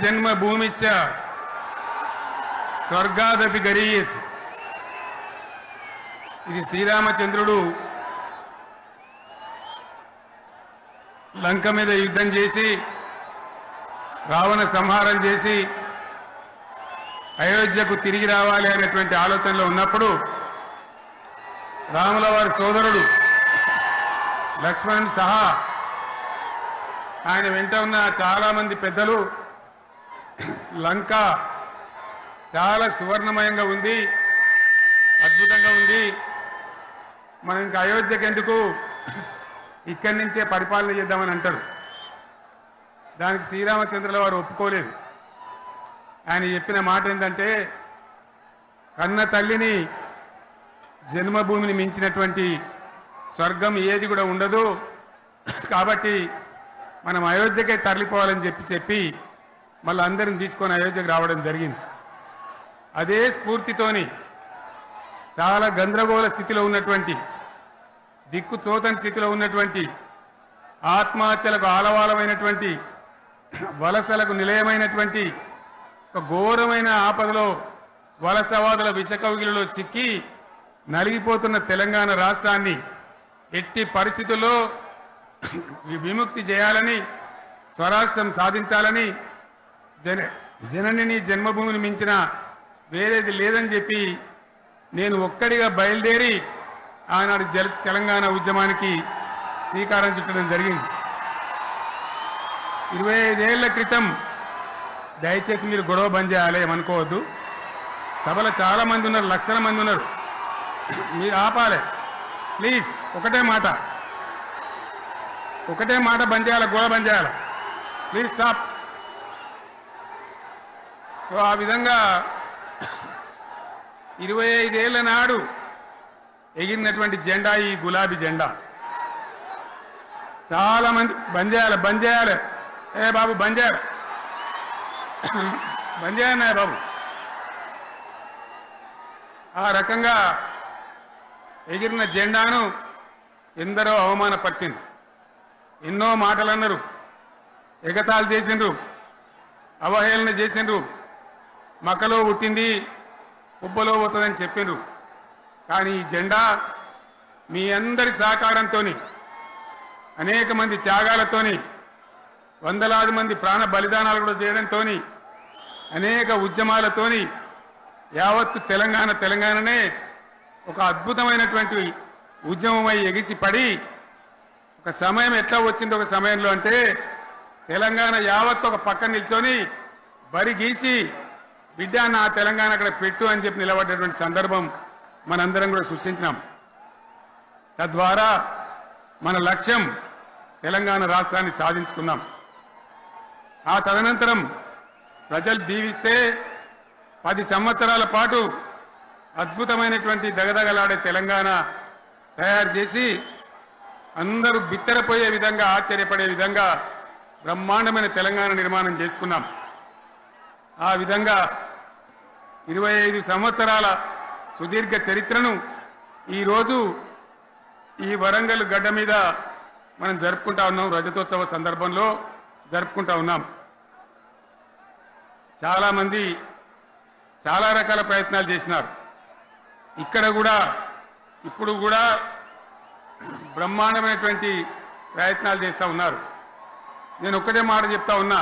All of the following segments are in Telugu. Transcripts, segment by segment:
జన్మభూమిశ్చ స్వర్గాదపి గరీయసి. ఇది శ్రీరామచంద్రుడు లంక మీద యుద్ధం చేసి రావణ సంహారం చేసి అయోధ్యకు తిరిగి రావాలి అనేటువంటి ఆలోచనలో ఉన్నప్పుడు రాముల వారి సోదరుడు లక్ష్మణుడు సహా ఆయన వెంట ఉన్న చాలామంది పెద్దలు లంక చాలా సువర్ణమయంగా ఉంది, అద్భుతంగా ఉంది, మనం ఇంకా అయోధ్యకు ఎందుకు, ఇక్కడి నుంచే పరిపాలన చేద్దామని అంటారు. దానికి శ్రీరామచంద్రుల వారు ఒప్పుకోలేదు. ఆయన చెప్పిన మాట ఏంటంటే, కన్న తల్లిని జన్మభూమిని మించినటువంటి స్వర్గం ఏది కూడా ఉండదు, కాబట్టి మనం అయోధ్యకే తరలిపోవాలని చెప్పి మళ్ళీ అందరిని తీసుకొని అయోధ్యకు రావడం జరిగింది. అదే స్ఫూర్తితోని చాలా గందరగోళ స్థితిలో ఉన్నటువంటి, దిక్కు తోతని స్థితిలో ఉన్నటువంటి, ఆత్మహత్యలకు ఆలవాలమైనటువంటి, వలసలకు నిలయమైనటువంటి ఒక ఘోరమైన ఆపదలో వలసవాదుల విషకౌగిలిలో చిక్కి నలిగిపోతున్న తెలంగాణ రాష్ట్రాన్ని ఎట్టి పరిస్థితుల్లో విముక్తి చేయాలని, స్వరాష్ట్రం సాధించాలని, జననిని జన్మభూమిని మించిన వేరేది లేదని చెప్పి నేను ఒక్కడిగా బయలుదేరి ఆనాడు తెలంగాణ ఉద్యమానికి శ్రీకారం చుట్టడం జరిగింది. 25 ఏళ్ల క్రితం, దయచేసి మీరు గొడవ బంద్ చేయాలి ఏమనుకోవద్దు, సభలో చాలా మంది ఉన్నారు, లక్షల మంది ఉన్నారు, మీరు ఆపాలి ప్లీజ్. ఒకటే మాట బంద్ చేయాలి, గొడవ బంద్ చేయాలి, ప్లీజ్ స్టాప్. సో ఆ విధంగా 25 ఏళ్ల నాడు ఎగిరినటువంటి జెండా ఈ గులాబీ జెండా. చాలా మంది బంద్ చేయాలి, ఏ బాబు బంద్ చేయాలి బాబు. ఆ రకంగా ఎగిరిన జెండాను ఎందరో అవమానపరిచింది, ఎన్నో మాటలు అన్నారు, ఎగతాళి చేసిండ్రు, అవహేళన చేసిండ్రు, మకలో పుట్టింది ఉబ్బలో పోతుందని చెప్పిండ్రు. కానీ ఈ జెండా మీ అందరి సహకారంతో, అనేక మంది త్యాగాలతోని, వందలాది మంది ప్రాణ బలిదానాలు కూడా చేయడంతో, అనేక ఉద్యమాలతోని యావత్తు తెలంగాణనే ఒక అద్భుతమైనటువంటి ఉద్యమమై ఎగిసిపడి, ఒక సమయం ఎట్లా వచ్చింది, ఒక సమయంలో అంటే తెలంగాణ యావత్తు ఒక పక్కన నిల్చొని బరి గీసి బిడ్డ నా తెలంగాణ అక్కడ పెట్టు అని చెప్పి నిలబడ్డటువంటి సందర్భం మనందరం కూడా సృష్టించినాం. తద్వారా మన లక్ష్యం తెలంగాణ రాష్ట్రాన్ని సాధించుకున్నాం. ఆ తదనంతరం ప్రజలు దీవిస్తే 10 సంవత్సరాల పాటు అద్భుతమైనటువంటి దగదగలాడే తెలంగాణ తయారు చేసి అందరూ బిత్తరపోయే విధంగా, ఆశ్చర్యపడే విధంగా బ్రహ్మాండమైన తెలంగాణ నిర్మాణం చేసుకున్నాం. ఆ విధంగా 25 సంవత్సరాల సుదీర్ఘ చరిత్రను ఈరోజు ఈ వరంగల్ గడ్డ మీద మనం జరుపుకుంటా ఉన్నాం, రజతోత్సవ సందర్భంలో జరుపుకుంటా ఉన్నాం. చాలామంది చాలా రకాల ప్రయత్నాలు చేసినారు. ఇక్కడ కూడా ఇప్పుడు కూడా బ్రహ్మాండమైనటువంటి ప్రయత్నాలు చేస్తూ ఉన్నారు. నేను ఒక్కటే మాట చెప్తా ఉన్నా,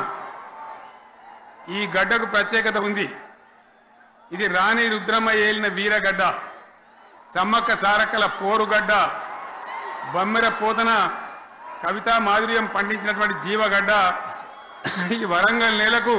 ఈ గడ్డకు ప్రత్యేకత ఉంది. ఇది రాణి రుద్రమ్మ ఏలిన వీరగడ్డ, సమ్మక్క సారక్కల పోరుగడ్డ, బమ్మెర పోతన కవితా మాధుర్యం పండించినటువంటి జీవగడ్డ. ఈ వరంగల్ నేలకు